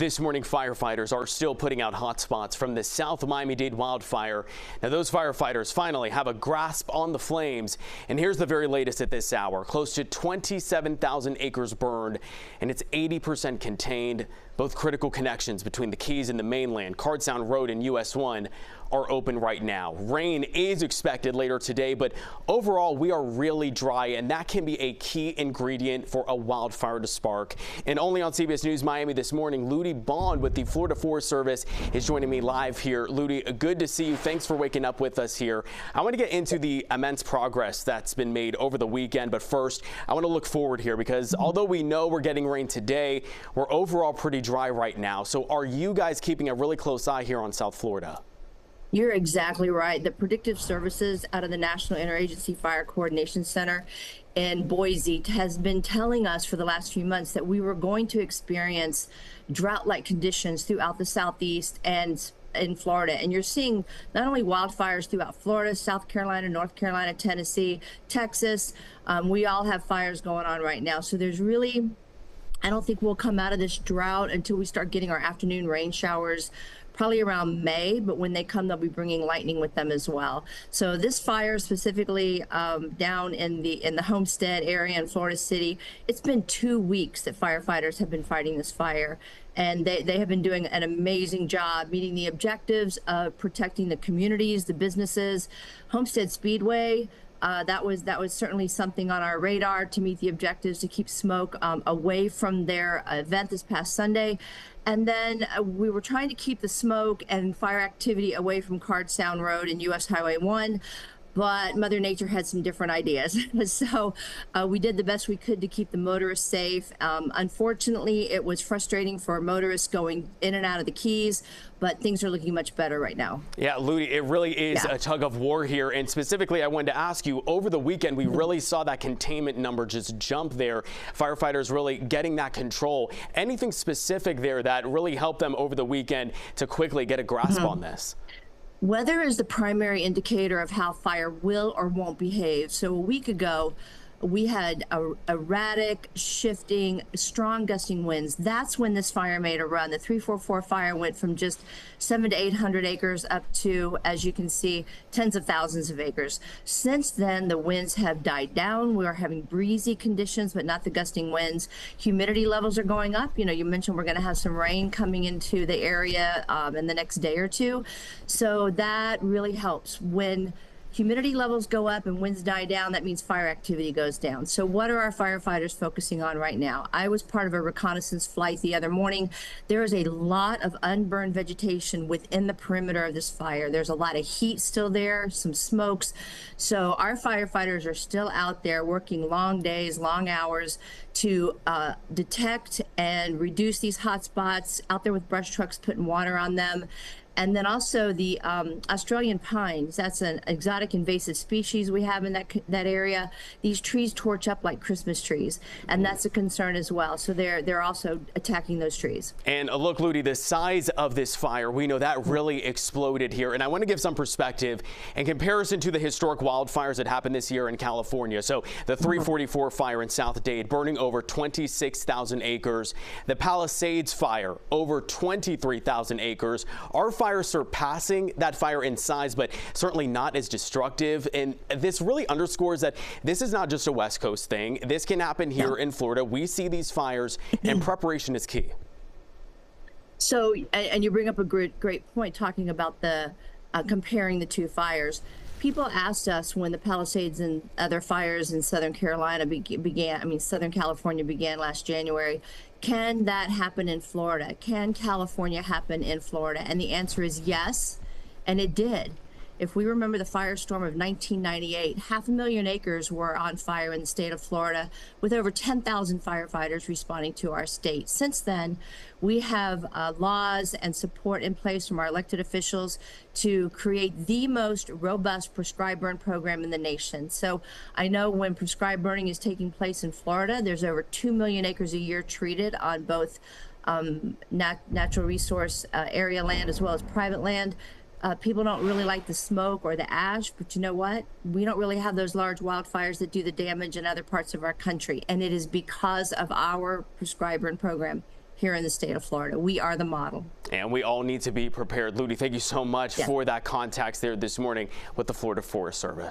This morning, firefighters are still putting out hot spots from the South Miami-Dade wildfire. Now, those firefighters finally have a grasp on the flames. And here's the very latest at this hour. Close to 27,000 acres burned, and it's 80% contained. Both critical connections between the Keys and the mainland, Card Sound Road and US 1, are open right now. Rain is expected later today, but overall we are really dry, and that can be a key ingredient for a wildfire to spark. And only on CBS News Miami this morning, Ludie Bond with the Florida Forest Service is joining me live here. Ludie, good to see you. Thanks for waking up with us here. I want to get into the immense progress that's been made over the weekend, but first I want to look forward here because although we know we're getting rain today, we're overall pretty dry right now. So are you guys keeping a really close eye here on South Florida? You're exactly right. The predictive services out of the National Interagency Fire Coordination Center in Boise has been telling us for the last few months that we were going to experience drought-like conditions throughout the Southeast and in Florida. And you're seeing not only wildfires throughout Florida, South Carolina, North Carolina, Tennessee, Texas. We all have fires going on right now. So there's really, I don't think we'll come out of this drought until we start getting our afternoon rain showers, probably around May, but when they come, they'll be bringing lightning with them as well. So this fire specifically down in the Homestead area in Florida City, it's been 2 weeks that firefighters have been fighting this fire, and they have been doing an amazing job meeting the objectives of protecting the communities, the businesses. Homestead Speedway, that was certainly something on our radar to meet the objectives to keep smoke away from their event this past Sunday. And then we were trying to keep the smoke and fire activity away from Card Sound Road and US Highway 1. But Mother Nature had some different ideas. So we did the best we could to keep the motorists safe. Unfortunately, it was frustrating for motorists going in and out of the Keys, but things are looking much better right now. Yeah, Ludie, it really is a tug of war here. And specifically, I wanted to ask you, over the weekend, we really saw that containment number just jump there. Firefighters really getting that control. Anything specific there that really helped them over the weekend to quickly get a grasp on this? Weather is the primary indicator of how fire will or won't behave. So a week ago, we had erratic, shifting, strong gusting winds. That's when this fire made a run. The 344 fire went from just 700 to 800 acres up to, as you can see, tens of thousands of acres. Since then, the winds have died down. We are having breezy conditions, but not the gusting winds. Humidity levels are going up. You know, you mentioned we're going to have some rain coming into the area in the next day or two. So that really helps. When humidity levels go up and winds die down, that means fire activity goes down. So what are our firefighters focusing on right now? I was part of a reconnaissance flight the other morning. There is a lot of unburned vegetation within the perimeter of this fire. There's a lot of heat still there, some smokes. So our firefighters are still out there working long days, long hours to detect and reduce these hot spots, out there with brush trucks putting water on them. And then also the Australian pines, that's an exotic invasive species we have in that area. These trees torch up like Christmas trees, and that's a concern as well. So they're also attacking those trees. And look, Ludie, the size of this fire, we know that really exploded here. And I want to give some perspective in comparison to the historic wildfires that happened this year in California. So the 344 fire in South Dade burning over 26,000 acres. The Palisades fire over 23,000 acres. Our fire surpassing that fire in size, but certainly not as destructive. And this really underscores that this is not just a West Coast thing. This can happen here in Florida. We see these fires, and preparation is key. So, and you bring up a great point talking about the comparing the two fires. People asked us when the Palisades and other fires in Southern Carolina Southern California began last January, can that happen in Florida? Can California happen in Florida? And the answer is yes, and it did. If we remember the firestorm of 1998, 500,000 acres were on fire in the state of Florida, with over 10,000 firefighters responding to our state. Since then, we have laws and support in place from our elected officials to create the most robust prescribed burn program in the nation. So I know when prescribed burning is taking place in Florida, there's over 2 million acres a year treated on both natural resource area land as well as private land. People don't really like the smoke or the ash, but you know what? We don't really have those large wildfires that do the damage in other parts of our country. And it is because of our prescribed burn program here in the state of Florida. We are the model. And we all need to be prepared. Ludie, thank you so much Yeah. for that context there this morning with the Florida Forest Service.